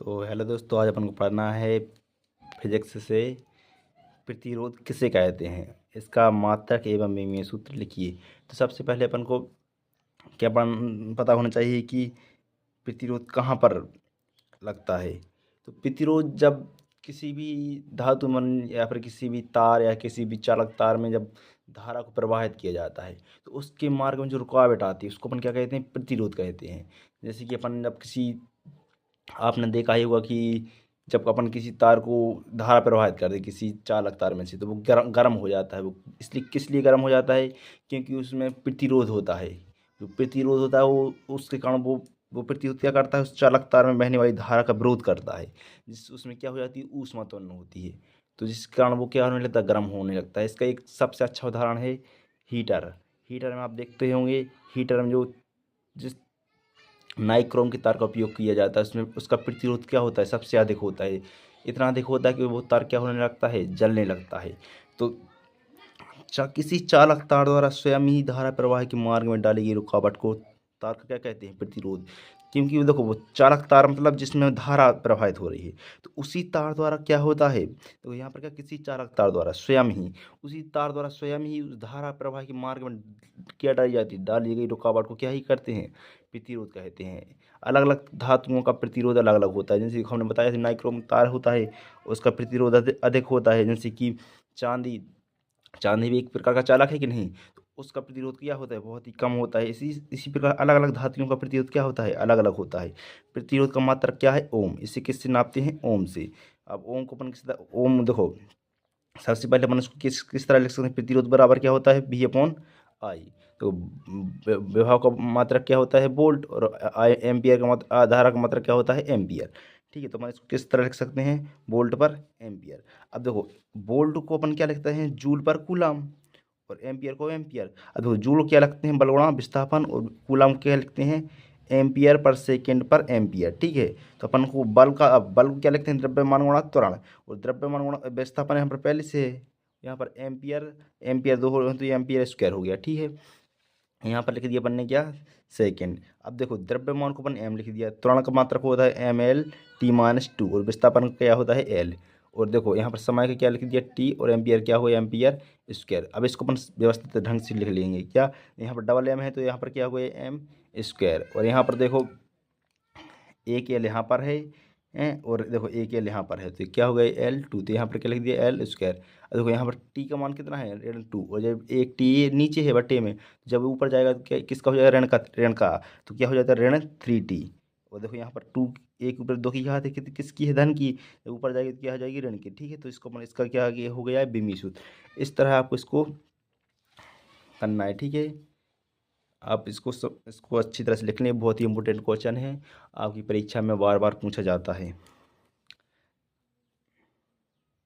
तो हेलो दोस्तों, आज अपन को पढ़ना है फिजिक्स से प्रतिरोध किसे कहते हैं, इसका मात्रक एवं विमीय सूत्र लिखिए। तो सबसे पहले अपन को क्या पता होना चाहिए कि प्रतिरोध कहाँ पर लगता है। तो प्रतिरोध जब किसी भी धातु मन या फिर किसी भी तार या किसी भी चालक तार में जब धारा को प्रवाहित किया जाता है तो उसके मार्ग में जो रुकावट आती है उसको अपन क्या कहते हैं, प्रतिरोध कहते हैं। जैसे कि अपन जब किसी आपने देखा ही होगा कि जब अपन किसी तार को धारा प्रवाहित कर दे किसी चालक तार में से तो वो गर्म गर्म हो जाता है। वो इसलिए किस लिए गर्म हो जाता है, क्योंकि उसमें प्रतिरोध होता है। जो प्रतिरोध होता है वो उसके कारण वो प्रतिरोध क्या करता है, उस चालक तार में बहने वाली धारा का विरोध करता है, जिस उसमें क्या हो जाती है, ऊष्मा उत्पन्न होती है। तो जिस कारण वो क्या होने लगता है, गर्म होने लगता है। इसका एक सबसे अच्छा उदाहरण है हीटर। हीटर में आप देखते होंगे, हीटर में जो जिस नाइक्रोम की तार का उपयोग किया जाता है उसमें उसका प्रतिरोध क्या होता है, सबसे अधिक होता है। इतना अधिक होता है कि वो तार क्या होने लगता है, जलने लगता है। तो किसी चालक तार द्वारा स्वयं ही धारा प्रवाह के मार्ग में डाली गई रुकावट को तार का क्या कहते हैं, प्रतिरोध। क्योंकि वो देखो, वो चालक तार मतलब जिसमें धारा प्रवाहित हो रही है, तो उसी तार द्वारा क्या होता है, तो यहाँ पर क्या किसी चालक तार द्वारा स्वयं ही उसी तार द्वारा स्वयं ही उस धारा प्रवाह के मार्ग में क्या डाली जाती है, डाली गई रुकावट को क्या ही करते हैं, प्रतिरोध कहते हैं। अलग अलग धातुओं का प्रतिरोध अलग अलग होता है। जैसे हमने बताया नाइक्रोम तार होता है, उसका प्रतिरोध अधिक होता है। जैसे कि चांदी चांदी भी एक प्रकार का चालक है कि नहीं, तो उसका प्रतिरोध क्या होता है, बहुत ही कम होता है। इसी प्रकार अलग अलग धातुओं का प्रतिरोध क्या होता है, अलग अलग होता है। प्रतिरोध का मात्रक क्या है, ओम। इसे किससे नापते हैं, ओम से। अब ओम को अपन ओम देखो, सबसे पहले अपन उसको किस किस तरह लिख सकते हैं, प्रतिरोध बराबर क्या होता है, बी अपॉन आई। तो विभव का मात्रक क्या होता है, वोल्ट, और आई एम्पियर का मात्रक, धारा का मात्रक क्या होता है, एम्पियर। ठीक है, तो अपन इसको किस तरह लिख सकते हैं, वोल्ट पर एम्पियर। अब देखो, वोल्ट को अपन क्या लिखते हैं, जूल पर कूलम, और एम्पियर को एम्पियर। अब देखो, जूल क्या लिखते हैं, बलगुणा विस्थापन, और कूलम क्या लिखते हैं, एम्पियर पर सेकेंड पर एम्पियर। ठीक है, तो अपन को बल का, अब बल को क्या लिखते हैं, द्रव्यमान गुणा त्वरण, और द्रव्यमान गुणा विस्थापन यहाँ पर पहले से है। यहाँ पर एम्पियर एम्पियर दो हो तो ये एम्पियर स्क्वायर हो गया। ठीक है, यहाँ पर लिख दिया अपन ने क्या, सेकेंड। अब देखो, द्रव्यमान को अपन एम लिख दिया, त्वरण का मात्रक होता है M L T minus two, और विस्थापन का क्या होता है, एल। और देखो यहाँ पर समय का क्या लिख दिया, टी, और एम्पियर क्या हुआ, एम्पियर स्क्वायर। अब इसको अपन व्यवस्थित ढंग से लिख लेंगे। क्या, यहाँ पर डबल एम है तो यहाँ पर क्या हुआ, एम स्क्वायर। और यहाँ पर देखो, एक एल यहाँ पर है, और देखो एक एल यहाँ पर है, तो क्या हो गया, एल टू। तो यहाँ पर क्या लिख दिया, एल स्क्वायर। और देखो यहाँ पर टी का मान कितना है, ऋण टू, और जब एक टी नीचे है बट्टे में, जब ऊपर जाएगा तो क्या किसका हो जाएगा, ऋण का, तो क्या हो जाता है, ऋण थ्री टी। और देखो यहाँ पर टू, एक ऊपर दो की घात है, किसकी है, धन की, जब ऊपर जाएगी तो क्या हो जाएगी, ऋण की। ठीक है, तो इसको अपन इसका क्या हो गया, विमीय सूत्र। इस तरह आपको इसको करना है। ठीक है, आप इसको अच्छी तरह से लिख लें, बहुत ही इंपॉर्टेंट क्वेश्चन है, आपकी परीक्षा में बार बार पूछा जाता है।